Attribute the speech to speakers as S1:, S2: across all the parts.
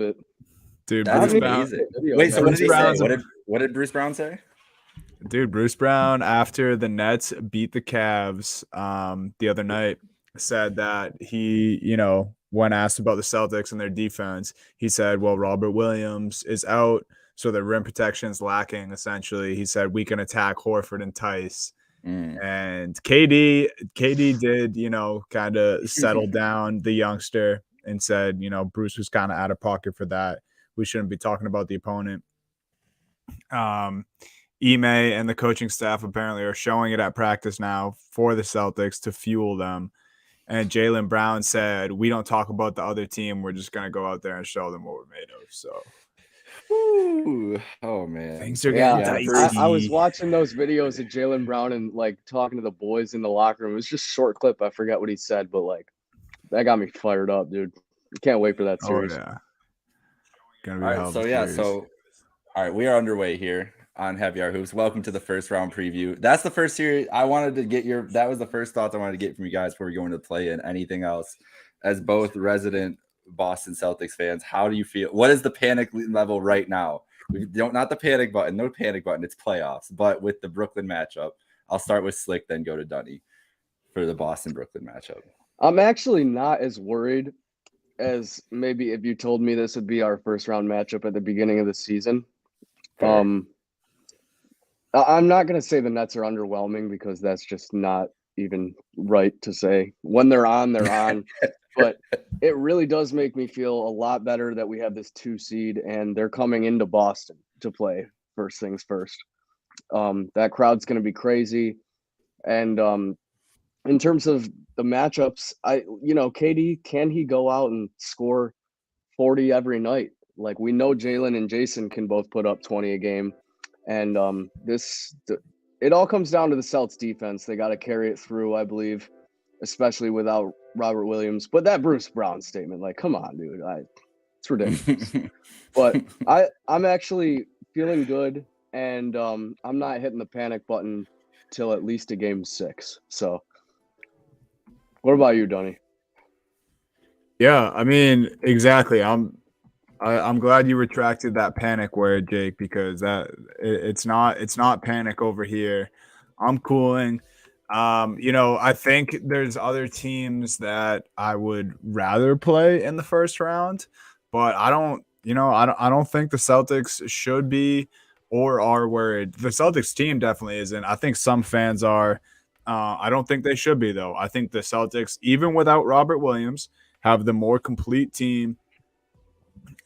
S1: it.
S2: Dude,
S3: That's
S2: Bruce Brown.
S3: amazing.
S1: Video,
S3: Wait, so
S1: man.
S3: what did he say?
S2: Brown's a-
S3: What did Bruce Brown say?
S2: Dude, Bruce Brown, after the Nets beat the Cavs the other night, said that he, when asked about the Celtics and their defense, he said, well, Robert Williams is out, so the rim protection is lacking, essentially. He said, we can attack Horford and Tice. And KD did, kind of settle down the youngster and said, Bruce was kind of out of pocket for that. We shouldn't be talking about the opponent. Ime and the coaching staff apparently are showing it at practice now for the Celtics to fuel them. And Jaylen Brown said, we don't talk about the other team. We're just going to go out there and show them what we're made of. So,
S3: Ooh. Oh, man.
S2: Things are getting dicey.
S1: I was watching those videos of Jaylen Brown and, talking to the boys in the locker room. It was just a short clip. I forgot what he said, but, that got me fired up, dude. I can't wait for that series.
S2: Oh, yeah. Gonna be
S3: all right, we are underway here on Heavy Hour Hoops. Welcome to the first round preview. That's the first series I wanted to get that was the first thoughts I wanted to get from you guys before we go into play and anything else. As both resident Boston Celtics fans, how do you feel? What is the panic level right now? We don't, not the panic button, no panic button, it's playoffs. But with the Brooklyn matchup, I'll start with Slick, then go to Dunny for the Boston-Brooklyn matchup. I'm
S1: actually not as worried as maybe if you told me this would be our first round matchup at the beginning of the season. I'm not going to say the Nets are underwhelming because that's just not even right to say. When they're on, they're on. But it really does make me feel a lot better that we have this 2 seed and they're coming into Boston to play first things first. That crowd's going to be crazy. And in terms of the matchups, KD, can he go out and score 40 every night? We know Jaylen and Jason can both put up 20 a game. And it all comes down to the Celtics defense. They got to carry it through, I believe, especially without Robert Williams. But that Bruce Brown statement, come on, dude, it's ridiculous. But I'm actually feeling good, and I'm not hitting the panic button till at least a game 6. So, what about you, Donnie?
S2: Yeah, I mean, exactly. I'm glad you retracted that panic word, Jake, because it's not panic over here. I'm cooling. I think there's other teams that I would rather play in the first round, but I don't think the Celtics should be or are worried. The Celtics team definitely isn't. I think some fans are. I don't think they should be, though. I think the Celtics, even without Robert Williams, have the more complete team.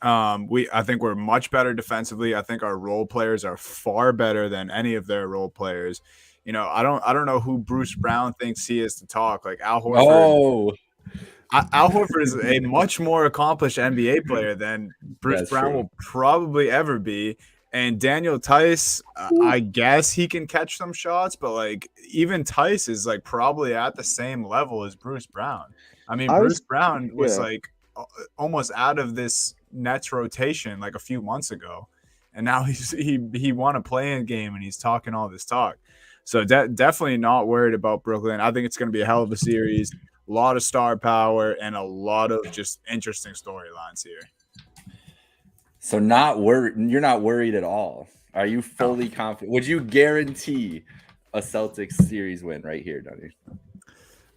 S2: I think we're much better defensively. I think our role players are far better than any of their role players. I don't know who Bruce Brown thinks he is to talk. Al Horford. Al Horford is a much more accomplished NBA player than Bruce Brown will probably ever be. And Daniel Tice, I guess he can catch some shots, but even Tice is probably at the same level as Bruce Brown. I mean, Bruce Brown was almost out of this Nets rotation a few months ago, and now he won a play-in game and he's talking all this talk. So definitely not worried about Brooklyn. I think it's going to be a hell of a series, a lot of star power, and a lot of just interesting storylines here.
S3: So you're not worried at all. Are you fully confident? Would you guarantee a Celtics series win right here, Donnie?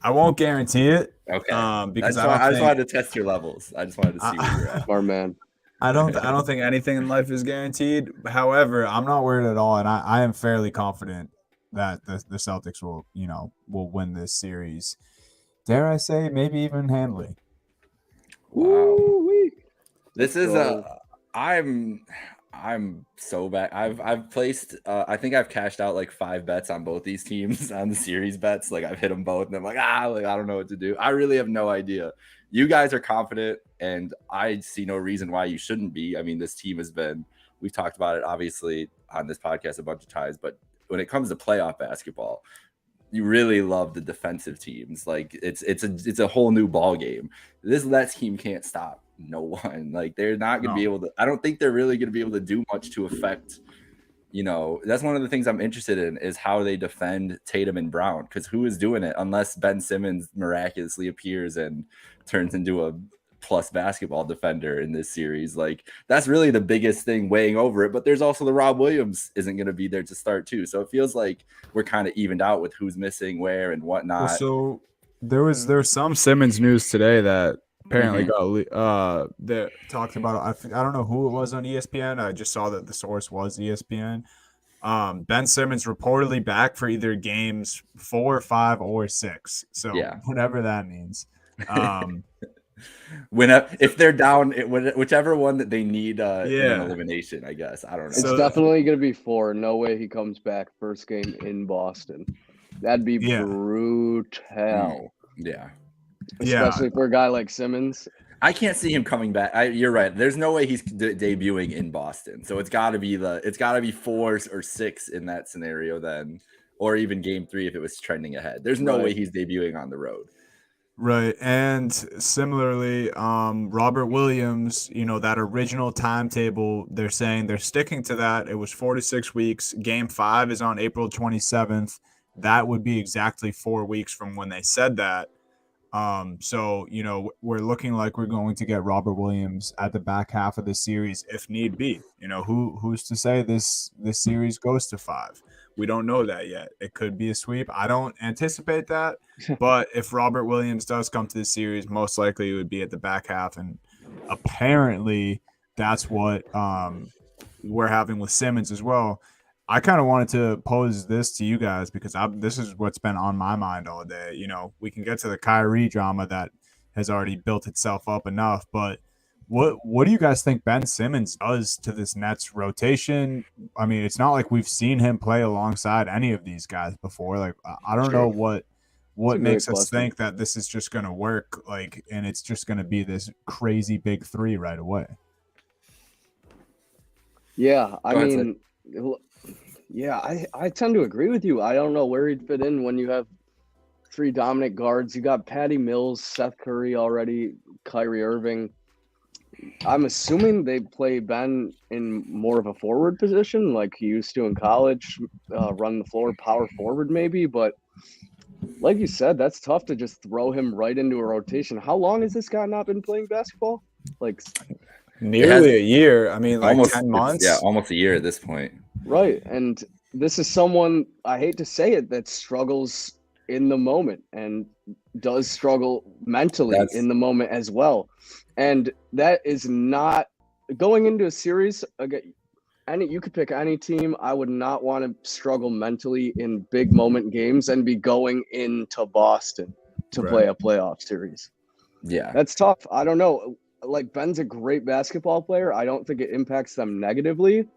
S2: I won't guarantee it.
S3: Okay.
S2: Because
S3: I just wanted to test your levels. I just wanted to see where you're at.
S1: Smart man.
S2: I don't think anything in life is guaranteed. However, I'm not worried at all, and I am fairly confident that the Celtics will win this series. Dare I say, maybe even handily.
S3: Wow. This is I'm so bad. I've placed I think I've cashed out 5 bets on both these teams on the series bets. I've hit them both and I'm I don't know what to do. I really have no idea. You guys are confident and I see no reason why you shouldn't be. I mean, this team has been, we've talked about it obviously on this podcast a bunch of times, but when it comes to playoff basketball, you really love the defensive teams. It's a whole new ball game. That team can't stop no one. They're not going to be able to. I don't think they're really going to be able to do much to affect. That's one of the things I'm interested in is how they defend Tatum and Brown, because who is doing it unless Ben Simmons miraculously appears and turns into plus basketball defender in this series. Like, that's really the biggest thing weighing over it. But there's also the Rob Williams isn't going to be there to start too. So it feels like we're kind of evened out with who's missing where and whatnot.
S2: Well, so there's some Simmons news today that apparently that talked about. I don't know who it was on ESPN. I just saw that the source was ESPN. Ben Simmons reportedly back for either games 4, 5, or 6. So whatever that means.
S3: If they're down, whichever one that they need in an elimination, I guess. I don't know.
S1: It's definitely going to be 4. No way he comes back first game in Boston. That'd be brutal.
S3: Yeah.
S1: Especially for a guy like Simmons.
S3: I can't see him coming back. You're right. There's no way he's debuting in Boston. So it's got to be 4 or 6 in that scenario then, or even game 3 if it was trending ahead. There's no way he's debuting on the road.
S2: Right. And similarly, Robert Williams, that original timetable, they're saying they're sticking to that. It was 4 to 6 weeks. Game 5 is on April 27th. That would be exactly 4 weeks from when they said that. So, we're looking like we're going to get Robert Williams at the back half of the series if need be. Who's to say this series goes to 5? We don't know that yet. It could be a sweep. I don't anticipate that. But if Robert Williams does come to the series, most likely it would be at the back half. And apparently that's what we're having with Simmons as well. I kind of wanted to pose this to you guys because this is what's been on my mind all day. We can get to the Kyrie drama that has already built itself up enough, but what do you guys think Ben Simmons does to this Nets rotation? I mean, it's not like we've seen him play alongside any of these guys before. Like, I don't know what makes us think that this is just going to work, and it's just going to be this crazy big 3 right away.
S1: Yeah, I mean, I tend to agree with you. I don't know where he'd fit in when you have 3 dominant guards. You got Patty Mills, Seth Curry already, Kyrie Irving. I'm assuming they play Ben in more of a forward position like he used to in college, run the floor, power forward maybe. But like you said, that's tough to just throw him right into a rotation. How long has this guy not been playing basketball?
S2: Nearly a year. I mean,
S3: almost
S2: 10 months.
S3: Yeah, almost a year at this point.
S1: Right. And this is someone, I hate to say it, that struggles in the moment and does struggle mentally in the moment as well. And that is not going into a series. Again, you could pick any team. I would not want to struggle mentally in big moment games and be going into Boston to play a playoff series.
S3: Yeah.
S1: That's tough. I don't know. Ben's a great basketball player. I don't think it impacts them negatively,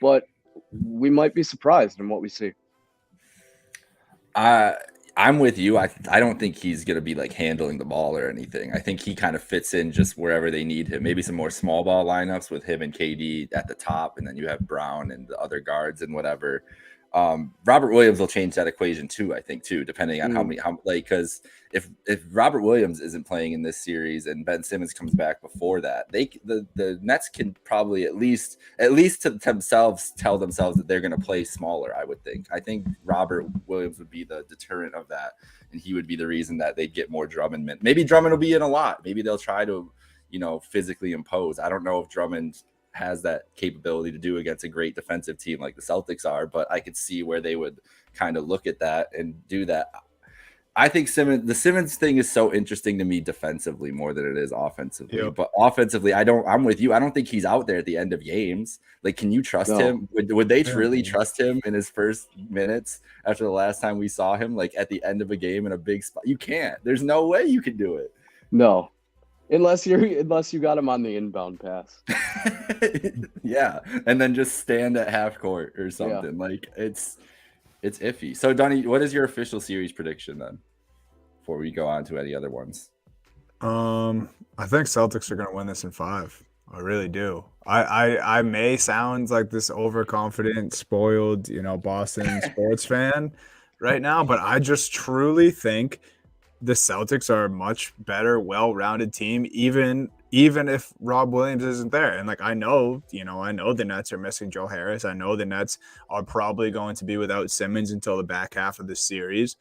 S1: but we might be surprised in what we see.
S3: I'm with you. I don't think he's going to be handling the ball or anything. I think he kind of fits in just wherever they need him. Maybe some more small ball lineups with him and KD at the top, and then you have Brown and the other guards and whatever. Robert Williams will change that equation too, I think, depending on because if Robert Williams isn't playing in this series and Ben Simmons comes back before that, the Nets can probably at least to themselves tell themselves that they're going to play smaller. I think Robert Williams would be the deterrent of that, and he would be the reason that they'd get more Drummond. Maybe Drummond will be in a lot. Maybe they'll try to physically impose. I don't know if Drummond has that capability to do against a great defensive team like the Celtics are, but I could see where they would kind of look at that and do that. I think the Simmons thing is so interesting to me defensively more than it is offensively. Yep. But offensively, I'm with you. I don't think he's out there at the end of games. Can you trust him? Would they really trust him in his first minutes after the last time we saw him, at the end of a game in a big spot? You can't. There's no way you can do it.
S1: No. Unless you got him on the inbound pass.
S3: Yeah, and then just stand at half court or something. Yeah. It's iffy. So, Donnie, what is your official series prediction then? Before we go on to any other ones.
S2: I think Celtics are going to win this in 5. I really do. I may sound like this overconfident, spoiled, Boston sports fan right now, but I just truly think the Celtics are a much better, well-rounded team, even if Rob Williams isn't there. And I know the Nets are missing Joe Harris. I know the Nets are probably going to be without Simmons until the back half of the series.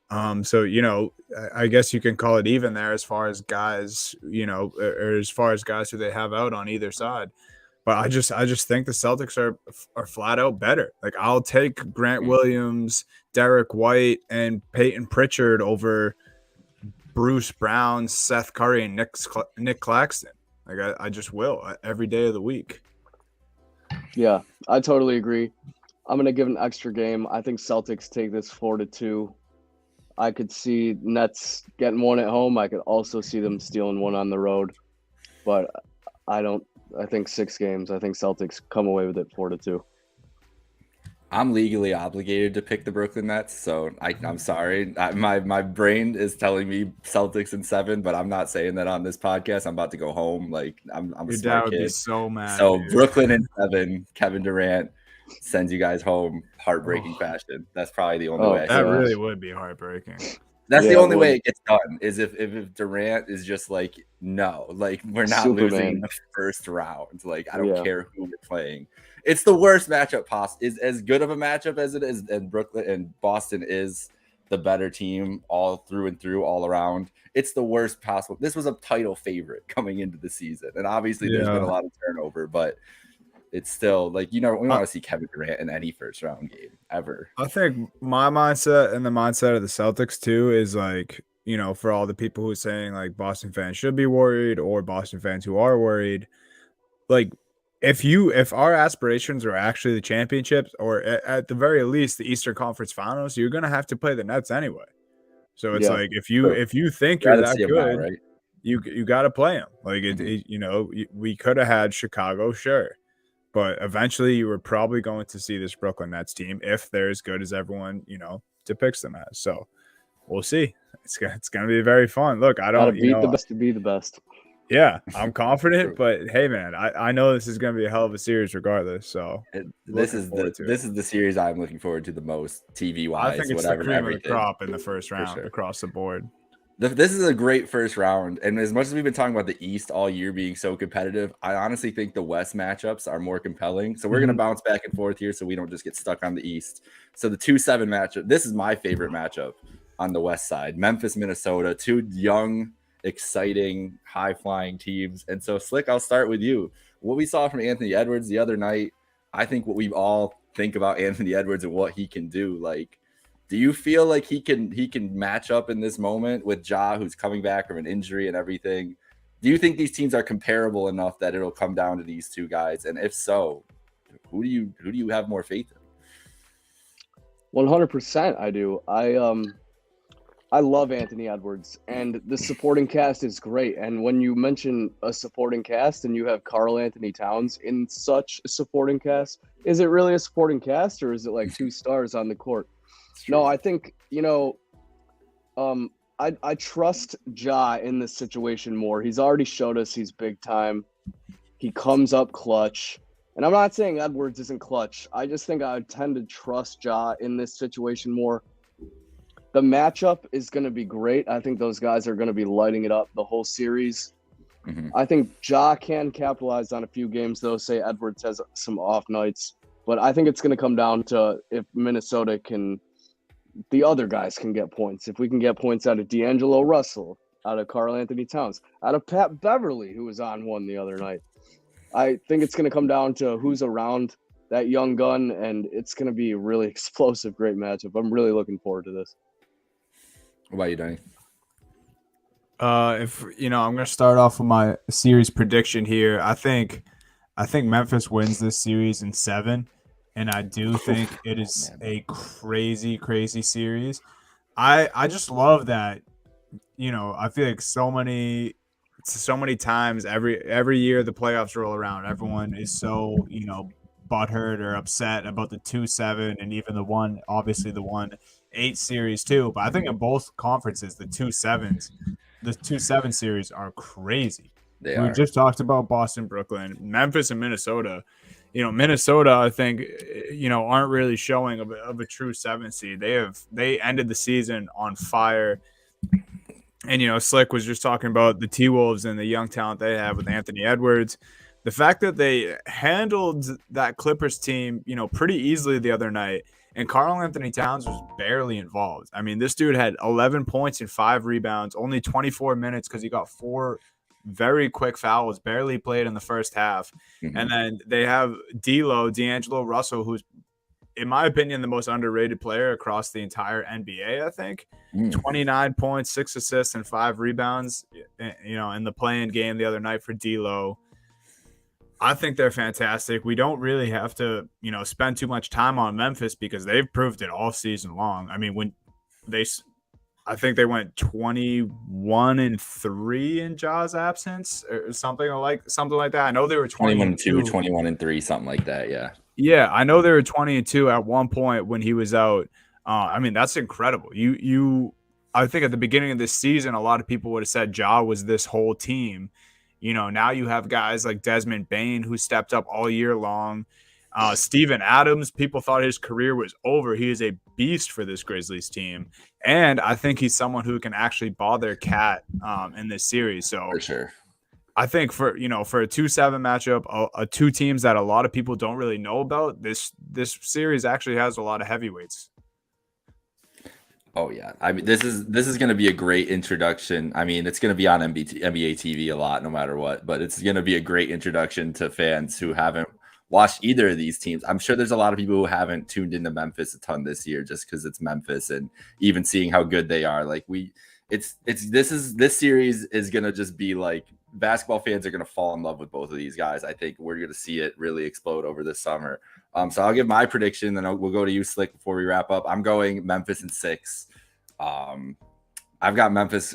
S2: So, I guess you can call it even there as far as guys, or as far as guys who they have out on either side. But I just think the Celtics are flat out better. Like, I'll take Grant Williams, Derek White, and Peyton Pritchard over Bruce Brown, Seth Curry, and Nick Claxton. Like, I just will every day of the week.
S1: Yeah, I totally agree. I'm going to give an extra game. I think Celtics take this 4-2. I could see Nets getting one at home. I could also see them stealing one on the road. But I think 6 games. I think Celtics come away with it 4-2.
S3: I'm legally obligated to pick the Brooklyn Nets, so I'm sorry. My brain is telling me Celtics in 7, but I'm not saying that on this podcast. I'm about to go home. Like, I'm a
S2: Your
S3: smart
S2: dad would
S3: kid.
S2: be so mad.
S3: So
S2: dude.
S3: Brooklyn in 7, Kevin Durant sends you guys home heartbreaking fashion. That's probably the only way.
S2: That really would be heartbreaking.
S3: That's the only way it gets done, is if Durant is just like, no, like, we're not losing in the first round. Like, I don't care who we're playing. It's the worst matchup possible. Is as good of a matchup as it is, and Brooklyn and Boston is the better team all through and through, all around. It's the worst possible. This was a title favorite coming into the season, and obviously there's been a lot of turnover, but it's still like, we want to see Kevin Durant in any first round game ever.
S2: I think my mindset and the mindset of the Celtics too is like, for all the people who are saying like Boston fans should be worried, or Boston fans who are worried, like, if our aspirations are actually the championships, or at the very least the Eastern Conference Finals, you're gonna have to play the Nets anyway. So it's like, if you think you're that good, right? you got to play them. Like, we could have had Chicago, sure. But eventually, you were probably going to see this Brooklyn Nets team if they're as good as everyone, depicts them as. So we'll see. It's going to be very fun. Look, I don't
S1: beat the best to be the best.
S2: Yeah, I'm confident, but hey, man, I know this is going to be a hell of a series regardless. So
S3: this is the series I'm looking forward to the most, TV wise.
S2: I think it's the cream of the crop in the first round across the board.
S3: This is a great first round, and as much as we've been talking about the East all year being so competitive, I honestly think the West matchups are more compelling. So we're going to bounce back and forth here so we don't just get stuck on the East. So the 2-7 matchup, this is my favorite matchup on the West side. Memphis, Minnesota, 2 young, exciting, high-flying teams. And so, Slick, I'll start with you. What we saw from Anthony Edwards the other night, I think what we all think about Anthony Edwards and what he can do, like, do you feel like he can match up in this moment with Ja, who's coming back from an injury and everything? Do you think these teams are comparable enough that it'll come down to these 2 guys? And if so, who do you have more faith
S1: in? 100% I do. I love Anthony Edwards, and the supporting cast is great. And when you mention a supporting cast and you have Karl Anthony Towns in such a supporting cast, is it really a supporting cast, or is it like 2 stars on the court? No, I think, I trust Ja in this situation more. He's already showed us he's big time. He comes up clutch. And I'm not saying Edwards isn't clutch. I just think I tend to trust Ja in this situation more. The matchup is going to be great. I think those guys are going to be lighting it up the whole series. I think Ja can capitalize on a few games, though. Say Edwards has some off nights. But I think it's going to come down to if Minnesota the other guys can get points. If we can get points out of D'Angelo Russell, out of Karl Anthony Towns, out of Pat Beverly, who was on one the other night. I think it's going to come down to who's around that young gun, and it's going to be a really explosive, great matchup. I'm really looking forward to this.
S3: What about you, Danny?
S2: I'm going to start off with my series prediction here. I think Memphis wins this series in 7. And I do think it is a crazy, crazy series. I just love that, I feel like so many times every year the playoffs roll around, everyone is so, butthurt or upset about the 2-7 and even the 1-8 series too. But I think in both conferences, the 2-7 series are crazy. We just talked about Boston, Brooklyn, Memphis, and Minnesota. Minnesota, I think, aren't really showing of a true 7 seed. They ended the season on fire. And, Slick was just talking about the T-Wolves and the young talent they have with Anthony Edwards. The fact that they handled that Clippers team, pretty easily the other night, and Karl Anthony Towns was barely involved. I mean, this dude had 11 points and 5 rebounds, only 24 minutes because he got 4 very quick fouls, barely played in the first half.
S3: Mm-hmm.
S2: And then they have D'Angelo Russell, who's, in my opinion, the most underrated player across the entire NBA, I think. 29 points, 6 assists, and 5 rebounds, in the play-in game the other night for D'Lo. I think they're fantastic. We don't really have to, spend too much time on Memphis because they've proved it all season long. I mean, I think they went 21-3 in Ja's absence or something like that. I know they were
S3: 21-2, 21-3, something like that. Yeah.
S2: Yeah, I know they were 20-2 at one point when he was out. I mean, that's incredible. I think at the beginning of this season, a lot of people would have said Ja was this whole team. Now you have guys like Desmond Bane who stepped up all year long. Steven Adams, people thought his career was over. He is a beast for this Grizzlies team. And I think he's someone who can actually bother Cat in this series. So
S3: for sure.
S2: I think for a 2-7 matchup, 2 teams that a lot of people don't really know about, this series actually has a lot of heavyweights.
S3: Oh yeah, I mean this is going to be a great introduction. I mean it's going to be on NBA TV a lot, no matter what. But it's going to be a great introduction to fans who haven't watched either of these teams. I'm sure there's a lot of people who haven't tuned into Memphis a ton this year just because it's Memphis, and even seeing how good they are. Like this series is going to just be like basketball fans are going to fall in love with both of these guys. I think we're going to see it really explode over this summer. So I'll give my prediction, then we'll go to you, Slick, before we wrap up. I'm going Memphis in 6. I've got Memphis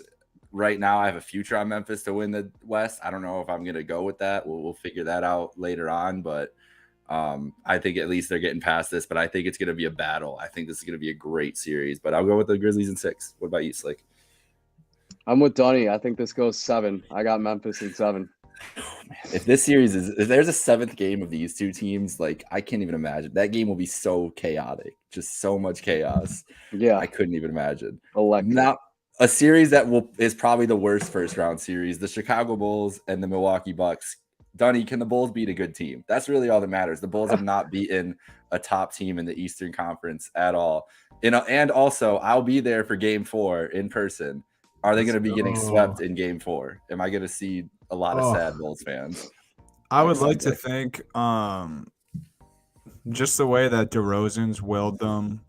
S3: right now. I have a future on Memphis to win the West. I don't know if I'm going to go with that. We'll figure that out later on, but I think at least they're getting past this, but I think it's going to be a battle. I think this is going to be a great series, but I'll go with the Grizzlies in 6. What about you, Slick?
S1: I'm with Donnie. I think this goes 7. I got Memphis in 7.
S3: If this series if there's a 7th game of these 2 teams, like I can't even imagine. That game will be so chaotic, just so much chaos.
S1: Yeah,
S3: I couldn't even imagine.
S1: Electric.
S3: Not a series that is probably the worst first round series. The Chicago Bulls and the Milwaukee Bucks. Dunny, can the Bulls beat a good team? That's really all that matters. The Bulls have not beaten a top team in the Eastern Conference at all. And also, I'll be there for Game 4 in person. Are they going to be getting swept in Game 4? Am I going to see a lot of sad Bulls fans?
S2: I would like to think just the way that DeRozan's willed them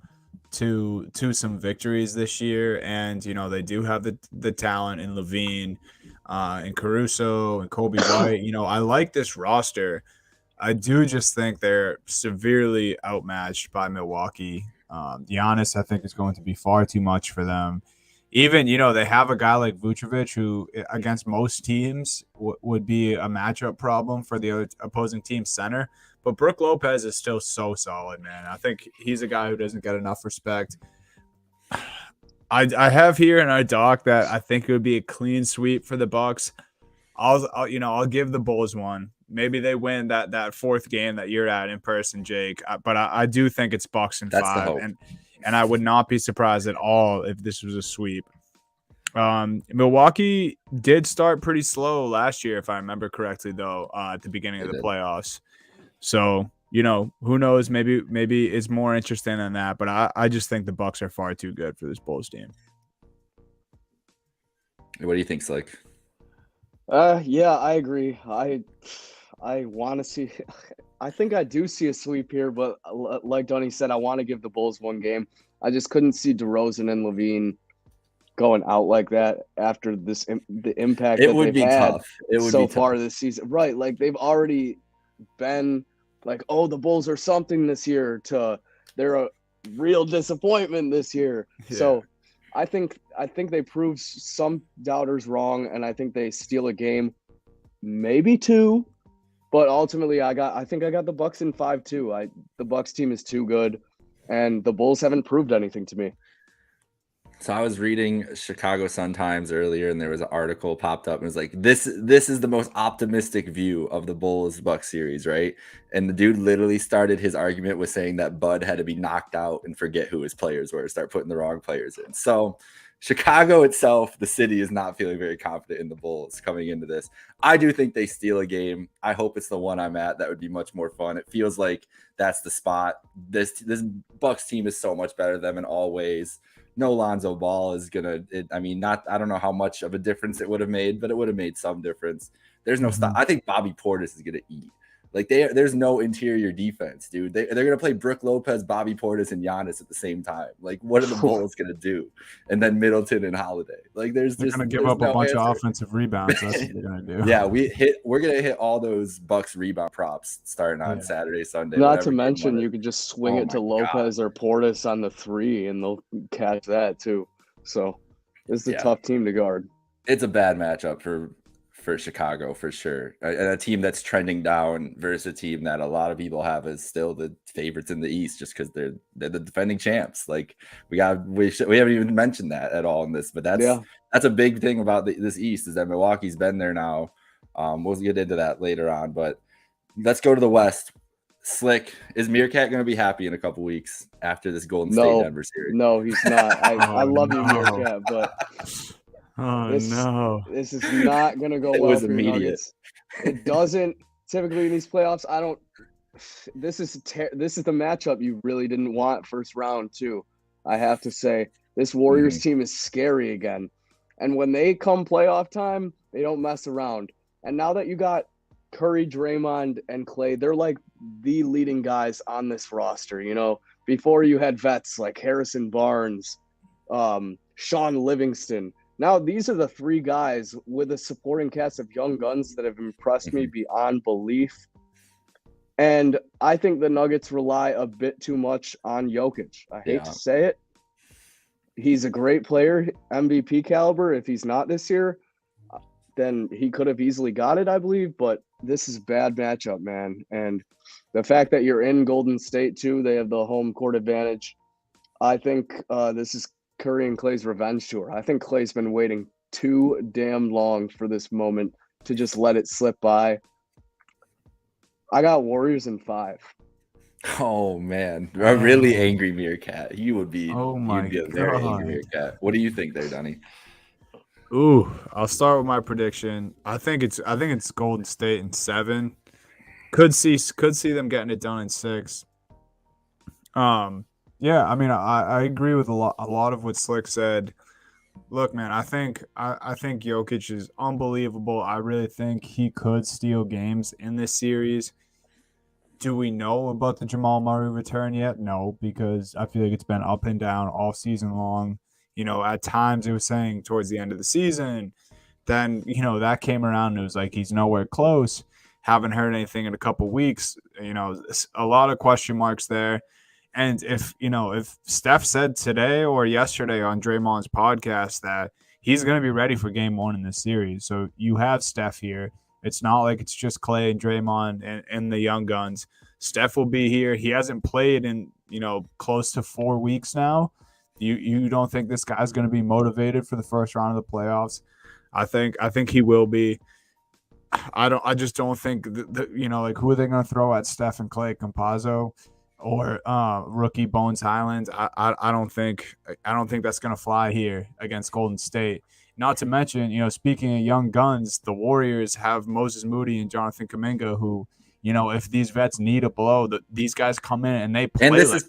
S2: to some victories this year, and they do have the talent in LaVine and Caruso and Kobe White. I like this roster. I do just think they're severely outmatched by Milwaukee. Giannis, I think, is going to be far too much for them. Even, they have a guy like Vucevic who, against most teams, would be a matchup problem for the opposing team's center. But Brook Lopez is still so solid, man. I think he's a guy who doesn't get enough respect. I have here in our doc that I think it would be a clean sweep for the Bucks. I'll give the Bulls one. Maybe they win that 4th game that you're at in person, Jake. But I do think it's Bucks in 5. And I would not be surprised at all if this was a sweep. Milwaukee did start pretty slow last year, if I remember correctly, though, at the beginning of the playoffs. So, who knows? Maybe it's more interesting than that. But I just think the Bucks are far too good for this Bulls team.
S3: What do you think, Slick?
S1: Yeah, I agree. I want to see. I think I do see a sweep here, but like Donnie said, I want to give the Bulls one game. I just couldn't see DeRozan and LaVine going out like that after the impact that they've had so far this season. Right, like they've already been like, oh, the Bulls are something this year, to they're a real disappointment this year. Yeah. So I think they proved some doubters wrong, and I think they steal a game, maybe 2. But ultimately, I think I got the Bucks in 5 too. The Bucks team is too good, and the Bulls haven't proved anything to me.
S3: So I was reading Chicago Sun-Times earlier, and there was an article popped up, and it was like, this is the most optimistic view of the Bulls-Bucks series, right? And the dude literally started his argument with saying that Bud had to be knocked out and forget who his players were, start putting the wrong players in. So Chicago itself, the city is not feeling very confident in the Bulls coming into this. I do think they steal a game. I hope it's the one I'm at. That would be much more fun. It feels like that's the spot. This Bucks team is so much better than them in all ways. No Lonzo Ball is gonna. I don't know how much of a difference it would have made, but it would have made some difference. There's no stop. I think Bobby Portis is gonna eat. Like there's no interior defense, dude. They're gonna play Brook Lopez, Bobby Portis, and Giannis at the same time. Like, what are the Bulls gonna do? And then Middleton and Holiday. Like, they're
S2: gonna give up a bunch of offensive rebounds. That's what they're gonna do.
S3: Yeah, we're gonna hit all those Bucks rebound props starting on Saturday, Sunday.
S1: Not to mention, you could just swing it to Lopez or Portis on the 3, and they'll catch that too. So this is a tough team to guard.
S3: It's a bad matchup for Chicago for sure, and a team that's trending down versus a team that a lot of people have as still the favorites in the East just because they're the defending champs. Like we haven't even mentioned that at all in this, but that's a big thing about this East is that Milwaukee's been there now. We'll get into that later on, but let's go to the West. Slick, is Meerkat going to be happy in a couple weeks after this Golden State Denver series?
S1: No, he's not. I love you, Meerkat, but. This is not going to go well for your Nuggets. It doesn't typically in these playoffs. This is the matchup you really didn't want first round too. I have to say this Warriors team is scary again, and when they come playoff time, they don't mess around. And now that you got Curry, Draymond, and Clay, they're like the leading guys on this roster. You know, before you had vets like Harrison Barnes, Sean Livingston. Now, these are the 3 guys with a supporting cast of young guns that have impressed me beyond belief. And I think the Nuggets rely a bit too much on Jokic. I hate to say it. He's a great player, MVP caliber. If he's not this year, then he could have easily got it, I believe. But this is a bad matchup, man. And the fact that you're in Golden State, too, they have the home court advantage. I think this is Curry and Clay's revenge tour. I think Clay's been waiting too damn long for this moment to just let it slip by. I got Warriors in 5.
S3: Oh man, a really angry Meerkat. You would be.
S2: Oh my
S3: God. Very angry Meerkat. What do you think there, Dunny?
S2: Ooh, I'll start with my prediction. I think it's Golden State in 7. Could see them getting it done in 6. Yeah, I mean, I agree with a lot of what Slick said. Look, man, I think Jokic is unbelievable. I really think he could steal games in this series. Do we know about the Jamal Murray return yet? No, because I feel like it's been up and down all season long. You know, at times it was saying towards the end of the season. Then, you know, that came around and it was like he's nowhere close. Haven't heard anything in a couple weeks. You know, a lot of question marks there. And if Steph said today or yesterday on Draymond's podcast that he's going to be ready for game 1 in this series. So you have Steph here. It's not like it's just Clay and Draymond and the young guns. Steph will be here. He hasn't played in, close to 4 weeks now. You don't think this guy's going to be motivated for the first round of the playoffs? I think he will be. I just don't think who are they going to throw at Steph and Clay? Campazzo or rookie Bones Highlands? I don't think that's going to fly here against Golden State. Not to mention, speaking of young guns, the Warriors have Moses Moody and Jonathan Kuminga, who, if these vets need a blow, these guys come in and they play.
S3: And this is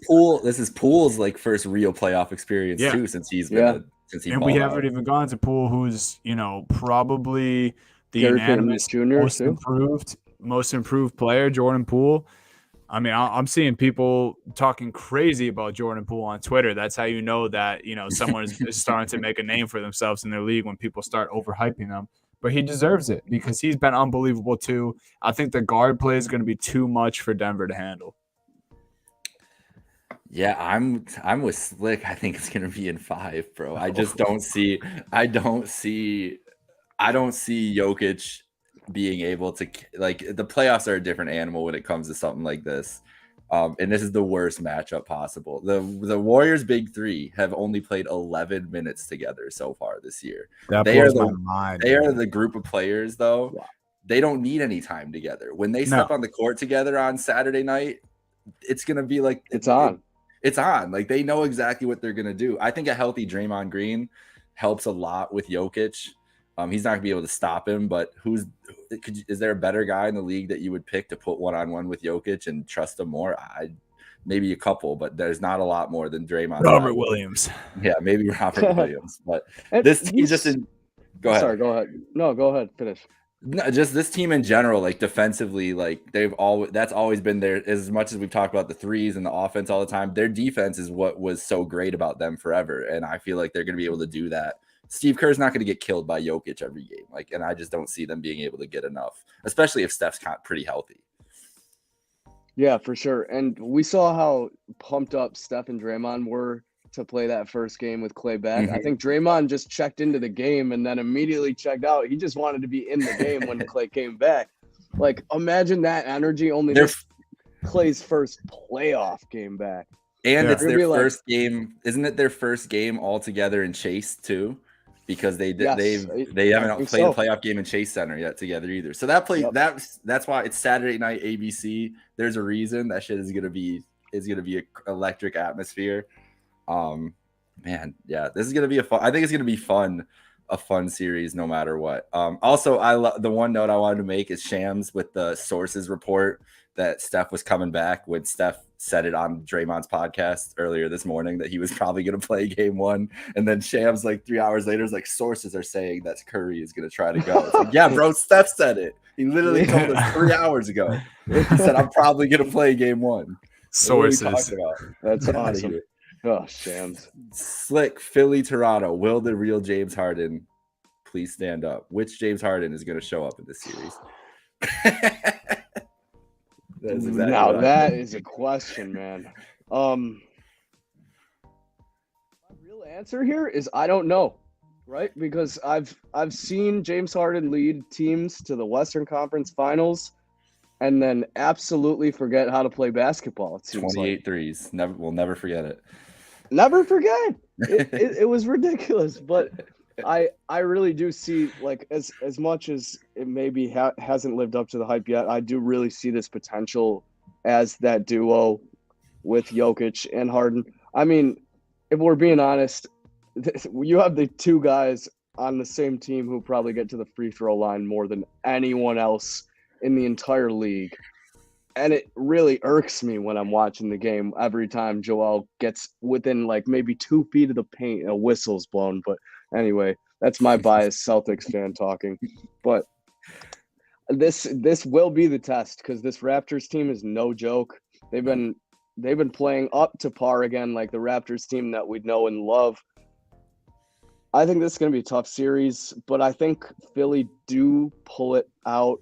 S3: Poole's first real playoff experience too, since he's been since he.
S2: And we haven't even gone to Poole, who's probably the unanimous most improved player, Jordan Poole. I mean, I'm seeing people talking crazy about Jordan Poole on Twitter. That's how you know that, someone is starting to make a name for themselves in their league when people start overhyping them. But he deserves it because he's been unbelievable too. I think the guard play is going to be too much for Denver to handle.
S3: Yeah, I'm with Slick. I think it's going to be in 5, bro. I just don't see Jokic being able to, the playoffs are a different animal when it comes to something like this. And this is the worst matchup possible. The Warriors' big 3 have only played 11 minutes together so far this year. They are the group of players, though. Wow. They don't need any time together. When they step on the court together on Saturday night, it's going to be like
S1: it's on.
S3: It's on. They know exactly what they're going to do. I think a healthy Draymond Green helps a lot with Jokic. He's not gonna be able to stop him, but is there a better guy in the league that you would pick to put one-on-one with Jokic and trust him more? Maybe a couple, but there's not a lot more than Draymond.
S2: Robert Williams.
S3: Yeah, maybe Robert Williams. But this team go ahead.
S1: Sorry, go ahead. No, go ahead. Finish.
S3: No, just this team in general, like defensively, like that's always been there. As much as we've talked about the threes and the offense all the time, their defense is what was so great about them forever. And I feel like they're going to be able to do that. Steve Kerr's not going to get killed by Jokic every game. And I just don't see them being able to get enough, especially if Steph's pretty healthy.
S1: Yeah, for sure. And we saw how pumped up Steph and Draymond were to play that first game with Klay back. I think Draymond just checked into the game and then immediately checked out. He just wanted to be in the game when Klay came back. Like, imagine that energy. Klay's first playoff game back.
S3: And it's their first game. Isn't it their first game all together in Chase too? Because they haven't played a playoff game in Chase Center yet together either. So that's why it's Saturday night ABC. There's a reason that shit is gonna be an electric atmosphere. Man, yeah, this is gonna be I think it's gonna be a fun series no matter what. Also, the one note I wanted to make is Shams with the sources report that Steph was coming back when Steph said it on Draymond's podcast earlier this morning that he was probably going to play game 1. And then Shams, like 3 hours later, is like, sources are saying that Curry is going to try to go. It's like, yeah, bro, Steph said it. He literally told us 3 hours ago. He said, I'm probably going to play game 1.
S2: Sources.
S1: That's awesome. Oh, Shams.
S3: Slick, Philly, Toronto. Will the real James Harden please stand up? Which James Harden is going to show up in this series?
S1: That is a question, man. My real answer here is I don't know, right? Because I've seen James Harden lead teams to the Western Conference Finals and then absolutely forget how to play basketball. It seems
S3: 28 threes. We'll never forget it.
S1: Never forget. It was ridiculous, but I really do see, like, as much as it maybe hasn't lived up to the hype yet, I do really see this potential as that duo with Jokic and Harden. I mean, if we're being honest, you have the two guys on the same team who probably get to the free throw line more than anyone else in the entire league. And it really irks me when I'm watching the game every time Joel gets within like maybe 2 feet of the paint and a whistle's blown. But anyway, that's my biased Celtics fan talking. But this will be the test because this Raptors team is no joke. They've been playing up to par again, like the Raptors team that we know and love. I think this is going to be a tough series, but I think Philly do pull it out.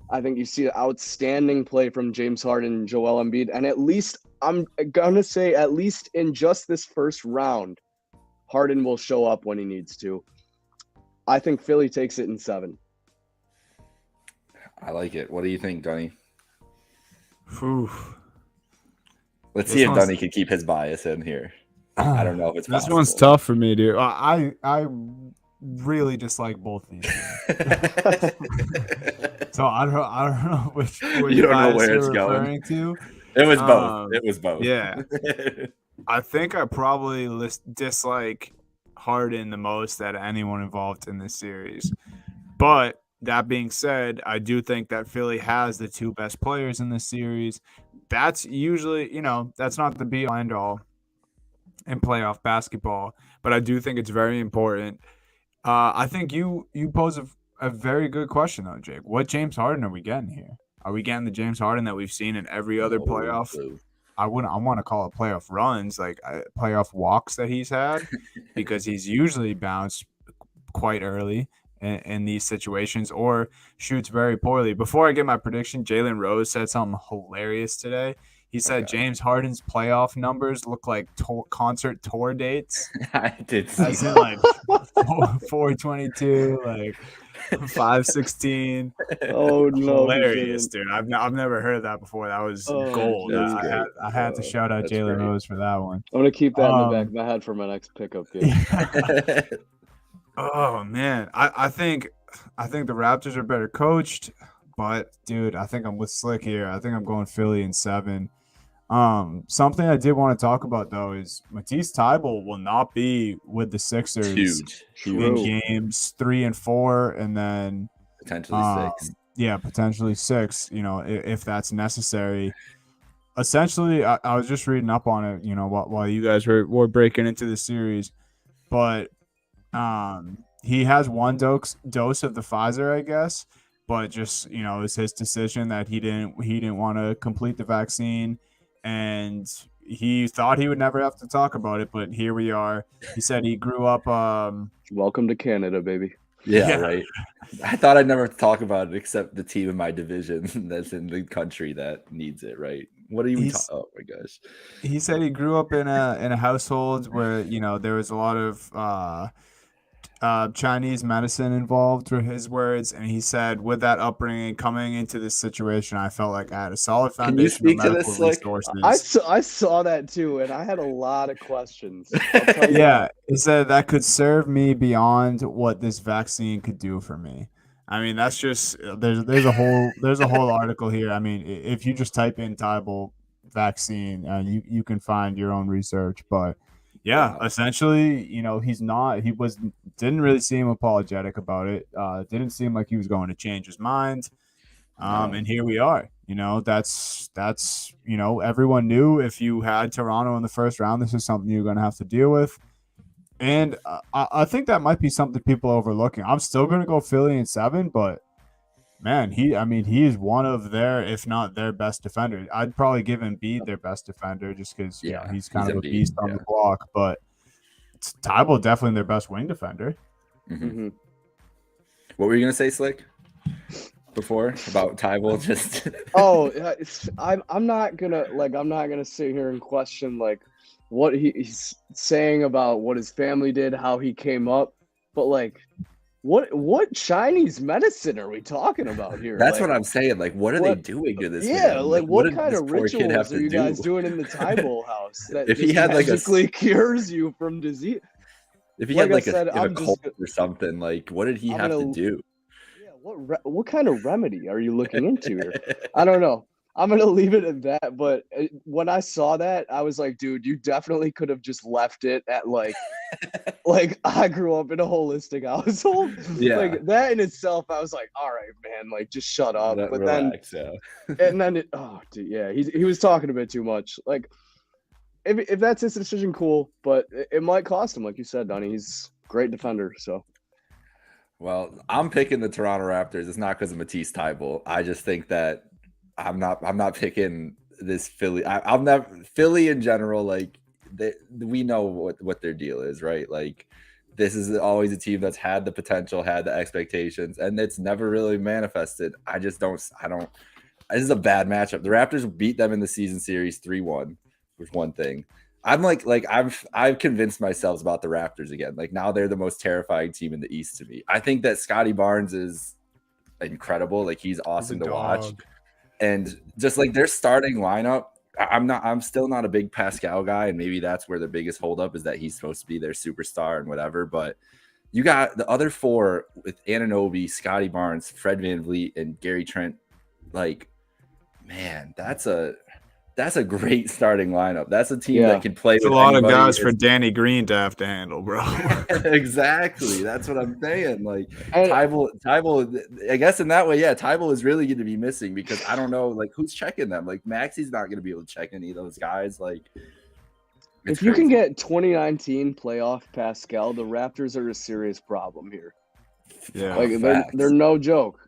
S1: I think you see outstanding play from James Harden and Joel Embiid. And at least, I'm going to say, at least in just this first round, Harden will show up when he needs to. I think Philly takes it in 7.
S3: I like it. What do you think, Dunny?
S2: Oof.
S3: Let's see if Dunny can keep his bias in here. I don't know if it's possible.
S2: This one's tough for me, dude. I really dislike both of these. So I don't know which
S3: you don't know where it's going to. It was both. It was both.
S2: Yeah. I think I probably dislike Harden the most out of anyone involved in this series. But that being said, I do think that Philly has the 2 best players in this series. That's usually, that's not the be-all end-all in playoff basketball. But I do think it's very important. I think you pose a very good question, though, Jake. What James Harden are we getting here? Are we getting the James Harden that we've seen in every other playoff? I want to call it playoff runs, like playoff walks that he's had, because he's usually bounced quite early in these situations or shoots very poorly. Before I get my prediction, Jalen Rose said something hilarious today. He said James Harden's playoff numbers look like concert tour dates.
S3: I did see
S2: as in like 422, like 516.
S1: Oh no!
S2: Hilarious, dude. I've never heard of that before. That was gold. I had to shout out Jalen Rose for that one.
S1: I'm gonna keep that in the back of my head for my next pickup game.
S2: Oh man, I think the Raptors are better coached, but dude, I think I'm with Slick here. I think I'm going Philly in 7. Something I did want to talk about though is Matisse Thybulle will not be with the Sixers
S3: Huge.
S2: in
S1: True.
S2: games 3 and 4, and then
S3: Potentially 6.
S2: yeah, potentially 6. You know, if that's necessary. Essentially, I was just reading up on it. You know, while you guys were breaking into the series, but he has one dose of the Pfizer, I guess, but just it's his decision that he didn't want to complete the vaccine, and he thought he would never have to talk about it, but here we are. He said he grew up.
S1: Welcome to Canada, baby.
S3: Yeah, right. I thought I'd never have to talk about it except the team in my division that's in the country that needs it, right? What are you talking? Oh my gosh.
S2: He said he grew up in a household where there was a lot of Chinese medicine involved, were his words, and he said with that upbringing coming into this situation, I felt like I had a solid foundation.
S3: Can you speak
S2: of
S3: to
S2: medical
S3: this? Like,
S2: resources.
S1: I saw that too, and I had a lot of questions.
S2: Yeah, he said that could serve me beyond what this vaccine could do for me. I mean, that's just there's a whole article here. I mean, if you just type in Thybulle vaccine, you can find your own research, but. Yeah, essentially, didn't really seem apologetic about it. Didn't seem like he was going to change his mind. And here we are. That's everyone knew if you had Toronto in the first round, this is something you're going to have to deal with. And I think that might be something people are overlooking. I'm still going to go Philly in 7, but man, he is one of their, if not their best defender. I'd probably give Embiid their best defender just because he's kind of a beast on the block. But Thybulle definitely their best wing defender.
S3: Mm-hmm. What were you gonna say, Slick? Before about Thybulle, just
S1: I'm not gonna sit here and question like what he's saying about what his family did, how he came up, but like. What Chinese medicine are we talking about here?
S3: That's what I'm saying. Like, what are they doing to this?
S1: Yeah,
S3: man?
S1: like what kind of rituals are you guys doing in the Thybulle house that
S3: if he had
S1: magically cures you from disease?
S3: If he had a cold or something, like what did he have to do?
S1: Yeah, what kind of remedy are you looking into here? I don't know. I'm going to leave it at that. But when I saw that, I was like, dude, you definitely could have just left it at like I grew up in a holistic household.
S3: Yeah.
S1: Like that in itself, I was like, all right, man, like just shut up. But relax, and then he was talking a bit too much. Like if that's his decision, cool. But it might cost him, like you said, Donnie. He's a great defender. So.
S3: Well, I'm picking the Toronto Raptors. It's not because of Matisse Thybulle. I just think that I'm not picking this Philly. I'm not Philly in general. Like we know what their deal is, right? Like this is always a team that's had the potential, had the expectations, and it's never really manifested. I don't. This is a bad matchup. The Raptors beat them in the season series 3-1, which one thing. I'm I've convinced myself about the Raptors again. Like now they're the most terrifying team in the East to me. I think that Scotty Barnes is incredible. Like he's awesome to watch. And just like their starting lineup, I'm still not a big Pascal guy, and maybe that's where the biggest holdup is that he's supposed to be their superstar and whatever. But you got the other 4 with Anunoby, Scotty Barnes, Fred VanVleet, and Gary Trent. Like, man, that's a great starting lineup. That's a team that can play.
S2: It's a lot of guys for Danny Green to have to handle, bro.
S3: Exactly. That's what I'm saying. Like Thybulle, I guess in that way, Thybulle is really going to be missing because I don't know, like who's checking them. Like Maxi's not going to be able to check any of those guys. Like
S1: if you can get 2019 playoff Pascal, the Raptors are a serious problem here.
S2: Yeah,
S1: like they're no joke.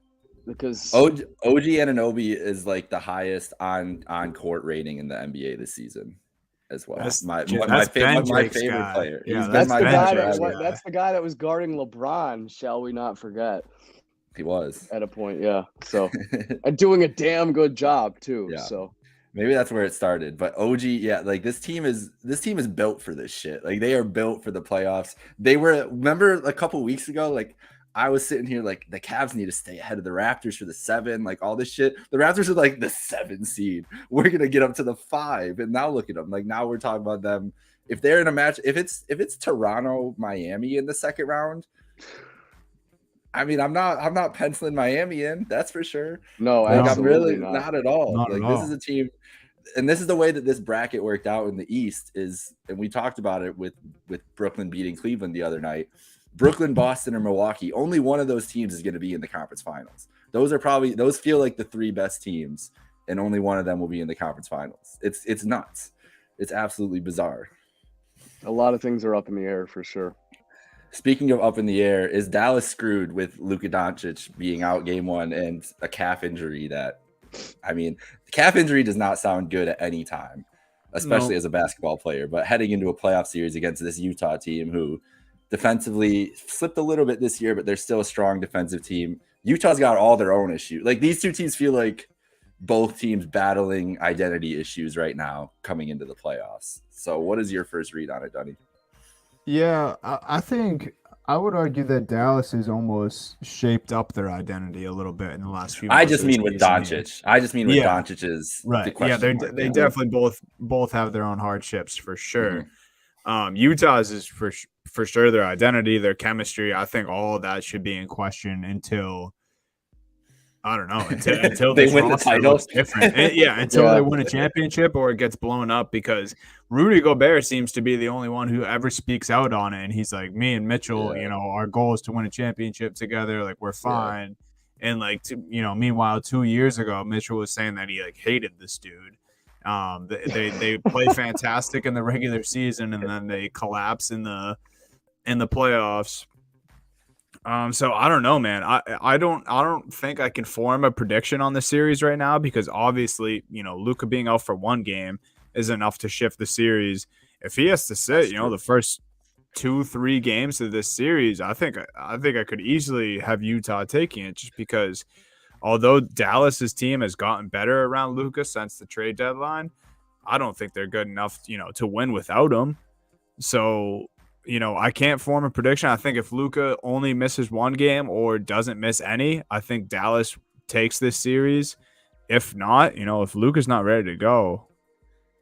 S1: Because
S3: OG Anunoby is like the highest on court rating in the NBA this season as well.
S2: That's
S3: my favorite player.
S1: Yeah, that's the guy that was guarding LeBron, shall we not forget?
S3: He was
S1: at a point, yeah. So and doing a damn good job too.
S3: Yeah.
S1: So
S3: maybe that's where it started. But OG, like this team is built for this shit. Like they are built for the playoffs. Remember a couple weeks ago, like I was sitting here like the Cavs need to stay ahead of the Raptors for the 7, like all this shit. The Raptors are like the 7 seed. We're gonna get up to the 5, and now look at them. Like now we're talking about them. If they're in a match, if it's Toronto, Miami in the second round, I mean, I'm not penciling Miami in. That's for sure.
S1: No,
S3: like, I'm really not at all.
S2: Not
S3: like
S2: at
S3: this
S2: all.
S3: is a team. and this is the way that this bracket worked out in the East is, and we talked about it with Brooklyn beating Cleveland the other night. Brooklyn, Boston, or Milwaukee, only one of those teams is going to be in the conference finals. Those feel like the 3 best teams, and only one of them will be in the conference finals. It's nuts. It's absolutely bizarre.
S1: A lot of things are up in the air for sure.
S3: Speaking of up in the air, is Dallas screwed with Luka Doncic being out game 1 and a calf injury that, I mean, the calf injury does not sound good at any time, especially as a basketball player, but heading into a playoff series against this Utah team who defensively slipped a little bit this year, but they're still a strong defensive team. Utah's got all their own issues. Like, these two teams feel like both teams battling identity issues right now coming into the playoffs. So what is your first read on it, Dunny?
S2: Yeah, I think I would argue that Dallas has almost shaped up their identity a little bit in the last few months.
S3: I just mean with Doncic. Doncic's
S2: right.
S3: The
S2: they definitely both have their own hardships for sure. Utah's is for sure their identity, their chemistry. I think all of that should be in question until I don't know until
S3: they win the title.
S2: Different. Until they win a championship or it gets blown up, because Rudy Gobert seems to be the only one who ever speaks out on it, and he's like, me and Mitchell, our goal is to win a championship together. Like, we're fine. And meanwhile, 2 years ago, Mitchell was saying that he like hated this dude. They play fantastic in the regular season, and then they collapse in the playoffs. So I don't know, man. I don't think I can form a prediction on the series right now, because obviously, Luka being out for 1 game is enough to shift the series. If he has to sit, the first 2-3 games of this series, I think I could easily have Utah taking it, just because although Dallas's team has gotten better around Luka since the trade deadline, I don't think they're good enough, to win without him. So, I can't form a prediction. I think if Luka only misses 1 game or doesn't miss any, I think Dallas takes this series. If not, if Luka's not ready to go,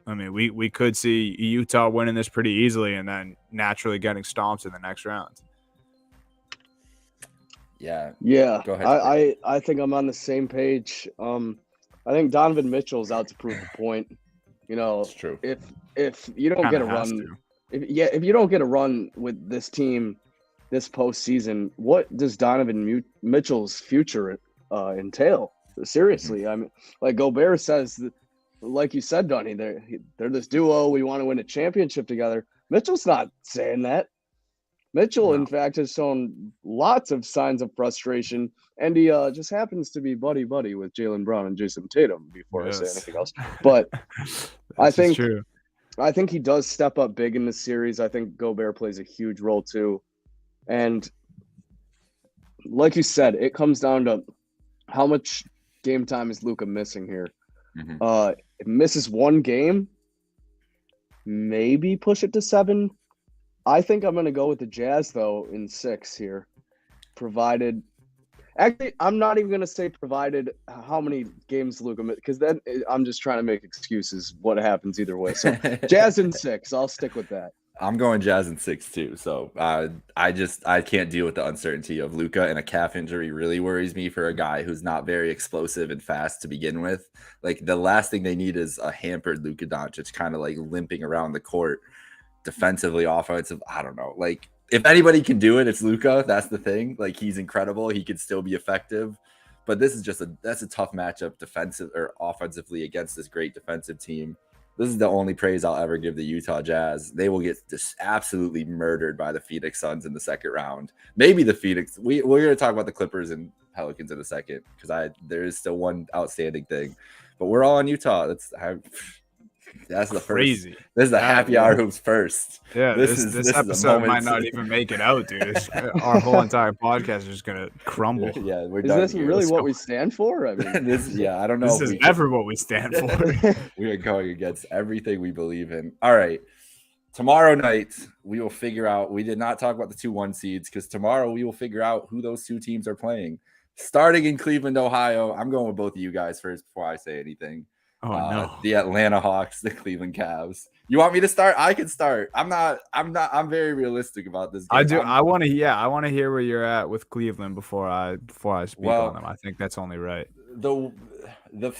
S2: I mean, we could see Utah winning this pretty easily and then naturally getting stomped in the next round.
S3: Yeah.
S1: Go ahead. I think I'm on the same page. I think Donovan Mitchell's out to prove the point.
S3: It's true.
S1: If you don't get a run, if you don't get a run with this team this postseason, what does Donovan Mitchell's future entail? Seriously, I mean, like Gobert says, like you said, Donnie, they're this duo. We want to win a championship together. Mitchell's not saying that. Mitchell, in fact, has shown lots of signs of frustration, and he just happens to be buddy with Jaylen Brown and Jason Tatum. Before I say anything else, but I think he does step up big in this series. I think Gobert plays a huge role too, and like you said, it comes down to how much game time is Luka missing here. If misses 1 game, maybe push it to 7. I think I'm going to go with the Jazz, though, in 6 here. Provided – actually, I'm not even going to say provided how many games Luka – because then I'm just trying to make excuses what happens either way. So Jazz in 6. I'll stick with that.
S3: I'm going Jazz in 6 too. So I can't deal with the uncertainty of Luka, and a calf injury really worries me for a guy who's not very explosive and fast to begin with. Like, the last thing they need is a hampered Luka Doncic kind of like limping around the court defensively, offensive. I don't know. Like, if anybody can do it, it's Luka. That's the thing. Like, he's incredible. He could still be effective. But this is that's a tough matchup defensive or offensively against this great defensive team. This is the only praise I'll ever give the Utah Jazz. They will get just absolutely murdered by the Phoenix Suns in the second round. Maybe the Phoenix. We're going to talk about the Clippers and Pelicans in a second, because there is still one outstanding thing. But we're all on Utah. That's the
S2: crazy.
S3: First. This is the happy hour hoops first.
S2: Yeah, this episode might not even make it out, dude. Our whole entire podcast is just gonna crumble.
S3: Yeah, we're
S1: is
S3: done.
S1: This really what we stand for? I mean,
S3: I don't know.
S2: This is never what we stand for.
S3: We are going against everything we believe in. All right. Tomorrow night, we will figure out. We did not talk about the 2-1 seeds, because tomorrow we will figure out who those 2 teams are playing. Starting in Cleveland, Ohio. I'm going with both of you guys first before I say anything.
S2: Oh no.
S3: The Atlanta Hawks, the Cleveland Cavs. You want me to start? I can start. I'm very realistic about this game.
S2: I do. I want to hear where you're at with Cleveland before I speak on them. I think that's only right.
S3: the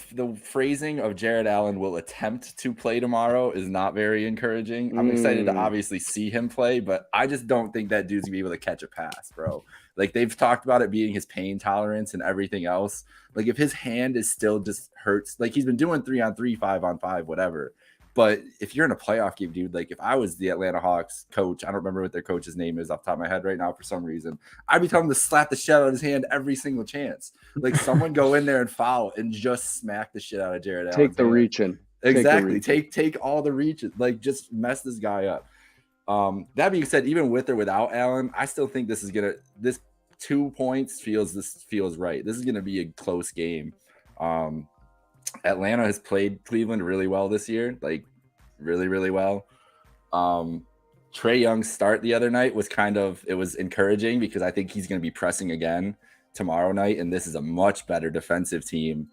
S3: phrasing of Jared Allen will attempt to play tomorrow is not very encouraging. I'm excited to obviously see him play, but I just don't think that dude's gonna be able to catch a pass, bro. Like they've talked about it being his pain tolerance and everything else. Like if his hand is still just hurts, like he's been doing 3-on-3, 5-on-5, whatever. But if you're in a playoff game, dude, like if I was the Atlanta Hawks coach, I don't remember what their coach's name is off the top of my head right now for some reason, I'd be telling him to slap the shit out of his hand every single chance. Like someone go in there and foul and just smack the shit out of Jared Allen.
S1: Take the reaching.
S3: Exactly. Take all the reaches. Like just mess this guy up. That being said, even with or without Allen, I still think this 2 points feels right. This is gonna be a close game. Atlanta has played Cleveland really well this year, like really, really well. Trae Young's start the other night was it was encouraging because I think he's going to be pressing again tomorrow night, and this is a much better defensive team.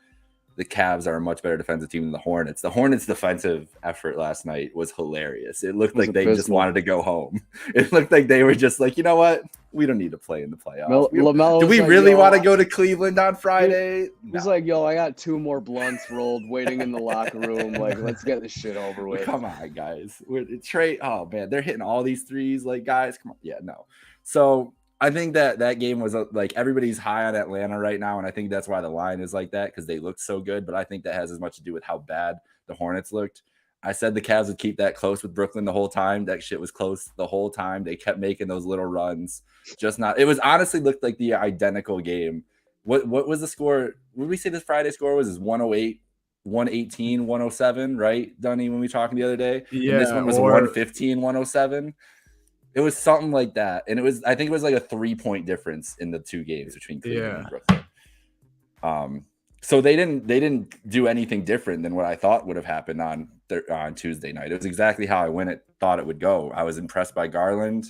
S3: The Cavs are a much better defensive team than the Hornets. The Hornets' defensive effort last night was hilarious. It looked like they just wanted to go home. It looked like they were just like, you know what? We don't need to play in the playoffs. Do we really want to go to Cleveland on Friday?
S1: He's like, yo, I got 2 more blunts rolled waiting in the locker room. Like, let's get this shit over with.
S3: Come on, guys. Trey, oh, man, they're hitting all these threes. Like, guys, come on. Yeah, no. So I think that game was like everybody's high on Atlanta right now, and I think that's why the line is like that because they looked so good. But I think that has as much to do with how bad the Hornets looked. I said the Cavs would keep that close with Brooklyn the whole time. That shit was close the whole time. They kept making those little runs. It was honestly looked like the identical game. What was the score? What did we say this Friday score was? Is 108, 118, 107, right, Dunny, when we were talking the other day?
S2: Yeah.
S3: And this one was 115, 107. It was something like that. And I think it was like a 3-point difference in the 2 games between Cleveland and Brooklyn. So they didn't do anything different than what I thought would have happened on Tuesday night. It was exactly how I thought it would go. I was impressed by Garland.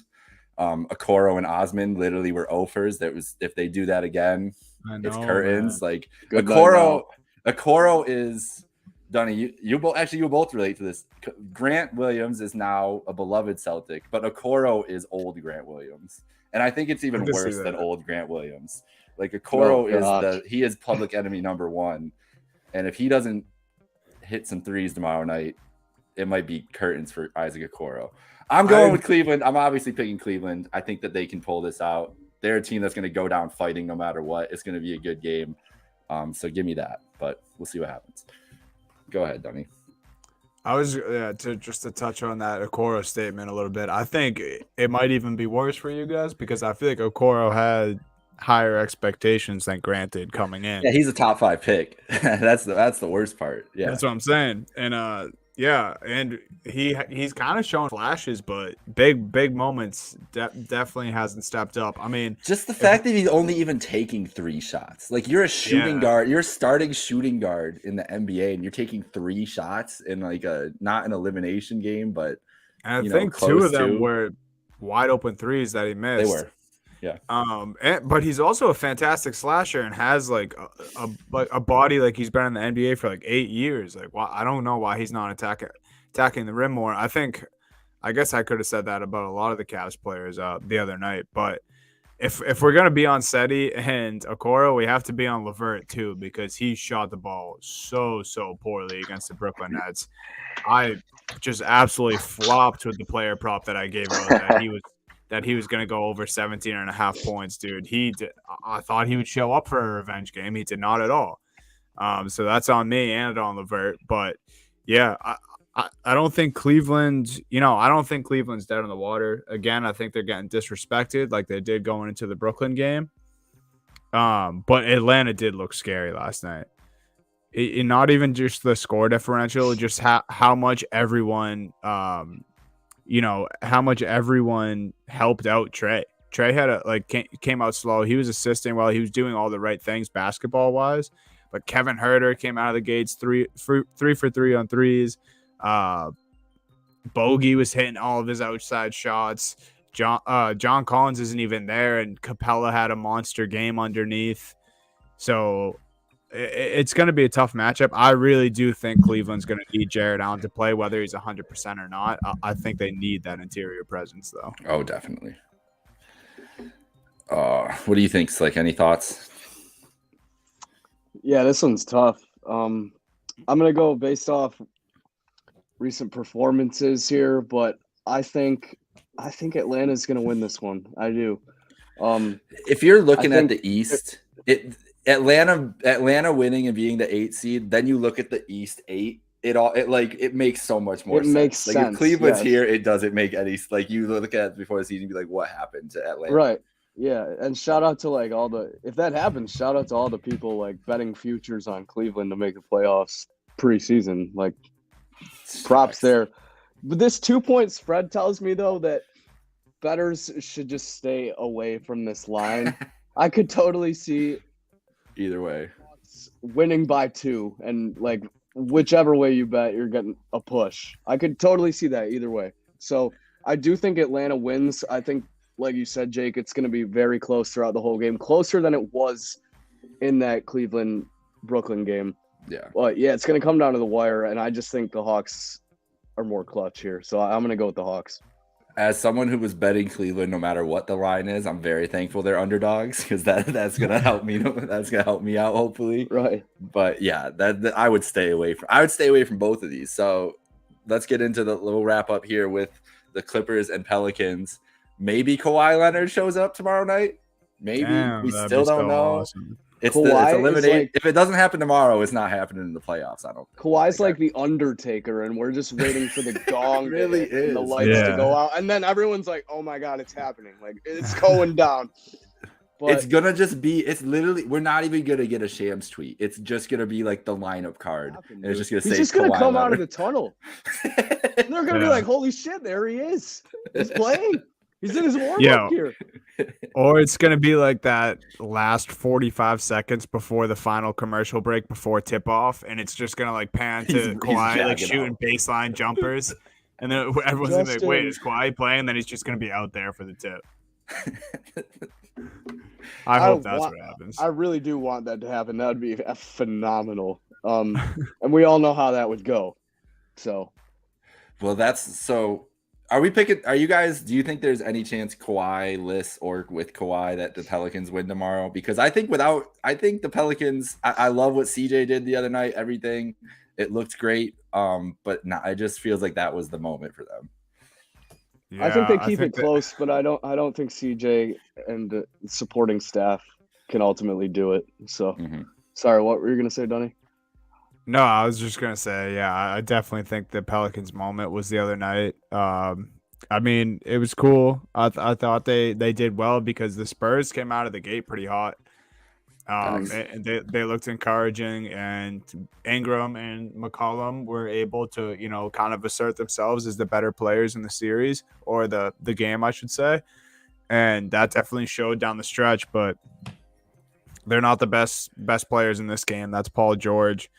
S3: Okoro and Osman literally were offers. If they do that again, it's curtains. Man. Like Okoro is Dunny. You both relate to this. Grant Williams is now a beloved Celtic, but Okoro is old Grant Williams, and I think it's even worse than old Grant Williams. Like Okoro he is public enemy number 1, and if he doesn't hit some threes tomorrow night, it might be curtains for Isaac Okoro. I'm going with Cleveland. I'm obviously picking Cleveland. I think that they can pull this out. They're a team that's going to go down fighting no matter what. It's going to be a good game. So give me that, but we'll see what happens. Go ahead, Dunny.
S2: I was to touch on that Okoro statement a little bit. I think it might even be worse for you guys because I feel like Okoro had higher expectations than Grant did coming in.
S3: Yeah, he's a top 5 pick. that's the worst part. Yeah,
S2: that's what I'm saying. And and he's kind of showing flashes, but big moments definitely hasn't stepped up. I mean,
S3: just the fact that he's only even taking 3 shots. Like you're a shooting guard, you're a starting shooting guard in the NBA, and you're taking 3 shots in like not an elimination game, but
S2: and I think 2 of them were wide open threes that he missed.
S3: They were. Yeah.
S2: But he's also a fantastic slasher and has like a body like he's been in the NBA for like 8 years. Like, I don't know why he's not attacking the rim more. I guess I could have said that about a lot of the Cavs players the other night. But if we're gonna be on Seti and Okoro, we have to be on LeVert too because he shot the ball so poorly against the Brooklyn Nets. I just absolutely flopped with the player prop that I gave out that he was going to go over 17.5 points, dude. I thought he would show up for a revenge game. He did not at all. So that's on me and on LeVert. But yeah, I don't think Cleveland's dead in the water. Again, I think they're getting disrespected like they did going into the Brooklyn game. But Atlanta did look scary last night. Not even just the score differential, just how much everyone how much everyone helped out Trae. Trae had came out slow. He was assisting while he was doing all the right things basketball wise. But Kevin Huerter came out of the gates 3 for 3 on threes. Bogey was hitting all of his outside shots. John Collins isn't even there, and Capella had a monster game underneath. So it's going to be a tough matchup. I really do think Cleveland's going to need Jared Allen to play, whether he's 100% or not. I think they need that interior presence, though.
S3: Oh, definitely. What do you think, Slick? Any thoughts?
S1: Yeah, this one's tough. I'm gonna go based off recent performances here, but I think Atlanta's gonna win this one. I do.
S3: If you're looking at
S1: think
S3: the East, Atlanta winning and being the 8 seed, then you look at the East 8. It makes so much more
S1: It
S3: sense.
S1: makes
S3: Like
S1: sense,
S3: if Cleveland's
S1: yes.
S3: here, it doesn't make any. Like you look at it before the season, and be like, what happened to Atlanta?
S1: Right. Yeah, and shout out to like if that happens, shout out to all the people like betting futures on Cleveland to make the playoffs preseason. Like props there. But this 2-point spread tells me though that bettors should just stay away from this line. I could totally see
S3: Either way,
S1: winning by 2, and like whichever way you bet, you're getting a push. I could totally see that either way. So I do think Atlanta wins. I think, like you said, Jake, it's going to be very close throughout the whole game, closer than it was in that Cleveland-Brooklyn game.
S3: yeah.
S1: But yeah, it's going to come down to the wire, and I just think the Hawks are more clutch here. So I'm going to go with the Hawks.
S3: As someone who was betting Cleveland, no matter what the line is, I'm very thankful they're underdogs because that's gonna help me. That's gonna help me out, hopefully.
S1: Right.
S3: But yeah, that I would stay away from both of these. So let's get into the little wrap up here with the Clippers and Pelicans. Maybe Kawhi Leonard shows up tomorrow night. Maybe. We still don't know.
S1: Awesome.
S3: It's eliminated. If it doesn't happen tomorrow, it's not happening in the playoffs. I don't.
S1: Kawhi's like the Undertaker, and we're just waiting for the gong
S3: really
S1: and the lights to go out, and then everyone's like, "Oh my god, it's happening! Like it's going down." But
S3: it's gonna just be. It's literally. We're not even gonna get a Shams tweet. It's just gonna be like the lineup card, and it's just gonna say.
S1: He's just gonna
S3: Kawhi
S1: come
S3: Leonard.
S1: out of the tunnel. And they're gonna be like, "Holy shit! There he is. He's playing. He's in his warm up here."
S2: Or it's going to be like that last 45 seconds before the final commercial break before tip-off, and it's just going to like pan to Kawhi like shooting baseline jumpers, and then everyone's going to be like, wait, is Kawhi playing? And then he's just going to be out there for the tip. I hope that's what happens.
S1: I really do want that to happen. That would be phenomenal. And we all know how that would go. So,
S3: well, are we picking? Are you guys? Do you think there's any chance Kawhi-less or with Kawhi that the Pelicans win tomorrow? Because I think the Pelicans. I love what CJ did the other night. Everything, it looked great. But it just feels like that was the moment for them.
S1: Yeah, I think they keep it close, but I don't think CJ and the supporting staff can ultimately do it. So, Sorry, what were you gonna say, Donnie?
S2: No, I was just gonna say, yeah, I definitely think the Pelicans moment was the other night. I mean, it was cool. I thought they did well because the Spurs came out of the gate pretty hot. And they looked encouraging, and Ingram and McCollum were able to, kind of assert themselves as the better players in the series, or the game, I should say. And that definitely showed down the stretch, but they're not the best players in this game. That's Paul George.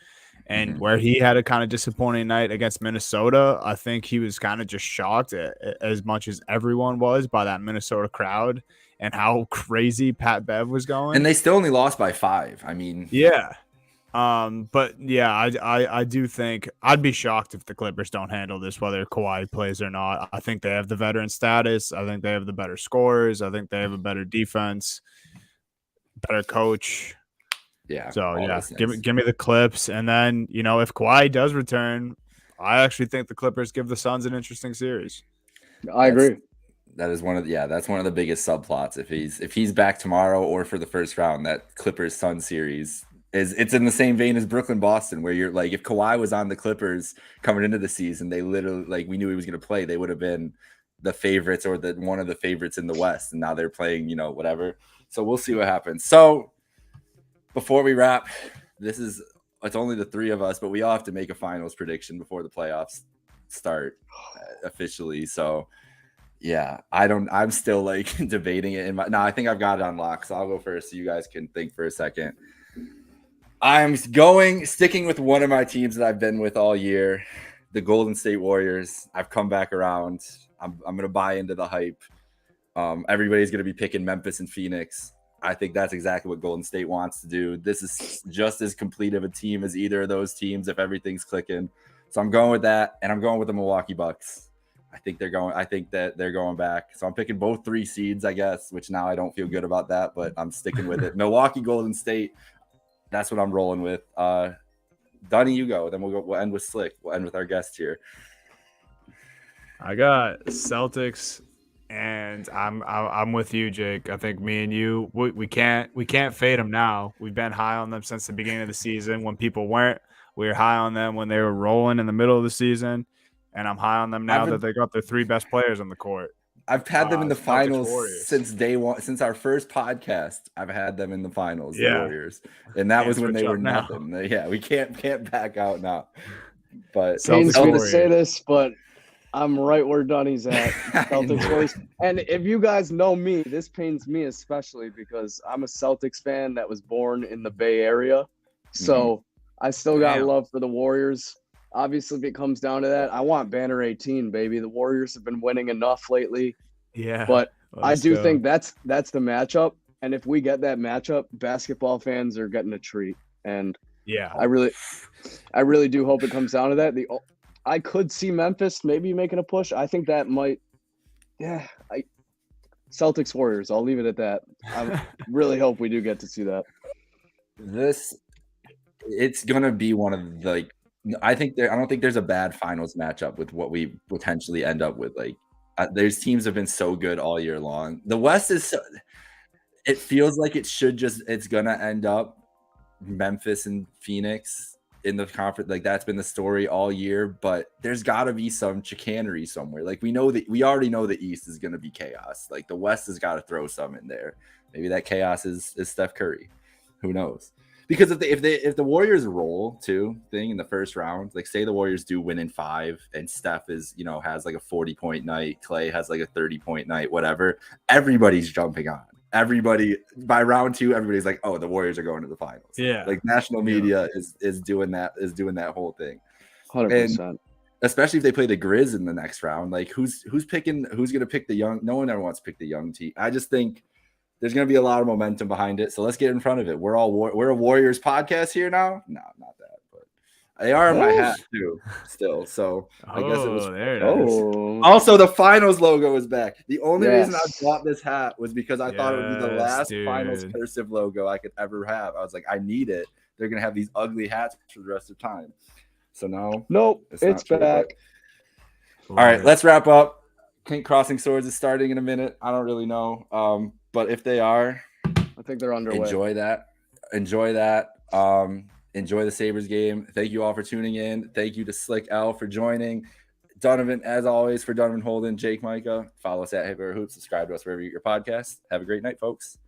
S2: And where he had a kind of disappointing night against Minnesota, I think he was kind of just shocked as much as everyone was by that Minnesota crowd and how crazy Pat Bev was going.
S3: And they still only lost by 5. I mean,
S2: yeah. But yeah, I do think I'd be shocked if the Clippers don't handle this, whether Kawhi plays or not. I think they have the veteran status. I think they have the better scorers. I think they have a better defense, better coach.
S3: Yeah.
S2: So yeah, give me the Clips, and then if Kawhi does return, I actually think the Clippers give the Suns an interesting series.
S1: I agree.
S3: That's one of the biggest subplots. If he's back tomorrow or for the first round, that Clippers Suns series it's in the same vein as Brooklyn Boston, where you're like, if Kawhi was on the Clippers coming into the season, they literally we knew he was going to play. They would have been the favorites or one of the favorites in the West, and now they're playing whatever. So we'll see what happens. So. Before we wrap, it's only the 3 of us, but we all have to make a finals prediction before the playoffs start officially. So, yeah, I'm still debating it. I think I've got it on lock, so I'll go first so you guys can think for a second. I'm sticking with one of my teams that I've been with all year, the Golden State Warriors. I've come back around. I'm going to buy into the hype. Everybody's going to be picking Memphis and Phoenix. I think that's exactly what Golden State wants to do. This is just as complete of a team as either of those teams if everything's clicking. So I'm going with that, and I'm going with the Milwaukee Bucks. I think that they're going back. So I'm picking both 3 seeds, I guess, which now I don't feel good about that, but I'm sticking with it. Milwaukee, Golden State, that's what I'm rolling with. Donnie, you go. Then we'll end with Slick. We'll end with our guest here.
S2: I got Celtics, and I'm with you, Jake. I think me and you, we can't fade them now. We've been high on them since the beginning of the season. When people weren't, we were high on them when they were rolling in the middle of the season, and I'm high on them now that they got their 3 best players on the court.
S3: I've had them in the
S2: Celtics
S3: finals
S2: Warriors.
S3: since day one, since our first podcast. I've had them in the finals,
S2: Yeah.
S3: the Warriors, and that
S2: Can't
S3: was when they
S2: switch
S3: were
S2: up now.
S3: nothing. Yeah, we can't back out now. But
S1: Pains
S2: Celtics
S1: me to
S2: Warriors.
S1: say this, but I'm right where Dunny's at. Celtics Warriors. And if you guys know me, this pains me especially because I'm a Celtics fan that was born in the Bay Area. So I still got love for the Warriors. Obviously, if it comes down to that, I want Banner 18, baby. The Warriors have been winning enough lately.
S2: Yeah.
S1: But I do think that's the matchup. And if we get that matchup, basketball fans are getting a treat. And
S2: yeah,
S1: I really do hope it comes down to that. I could see Memphis maybe making a push. I think that might, Celtics Warriors. I'll leave it at that. I really hope we do get to see that.
S3: It's gonna be one of the, like, I don't think there's a bad finals matchup with what we potentially end up with. Like, there's teams have been so good all year long. The West is so, it feels like it's gonna end up Memphis and Phoenix in the conference. Like, that's been the story all year, but there's got to be some chicanery somewhere. Like, we already know the East is going to be chaos. Like, the West has got to throw some in there. Maybe that chaos is Steph Curry. Who knows? Because if the Warriors roll in the first round, like, say the Warriors do win in 5 and Steph is, has like a 40-point night, Clay has like a 30-point night, whatever, everybody's jumping on. Everybody by round 2, everybody's like, oh, the Warriors are going to the finals.
S2: Yeah.
S3: Like, national media is doing that whole thing.
S1: 100%.
S3: And especially if they play the Grizz in the next round, like, who's going to pick the young? No one ever wants to pick the young team. I just think there's going to be a lot of momentum behind it. So let's get in front of it. We're a Warriors podcast here now. No, not that. They are in my hat too, still. So I guess it was.
S2: There it is.
S3: Also, the finals logo is back. The only reason I bought this hat was because I thought it would be the last finals cursive logo I could ever have. I was like, I need it. They're gonna have these ugly hats for the rest of time. So now,
S1: nope, it's back.
S3: All right, let's wrap up. I think Crossing Swords is starting in a minute. I don't really know, but if they are,
S1: I think they're underway.
S3: Enjoy that. Enjoy the Sabres game. Thank you all for tuning in. Thank you to Slick L for joining. Donovan, as always, for Donovan Holden, Jake Micah. Follow us at Hit Hoops. Subscribe to us wherever you get your podcasts. Have a great night, folks.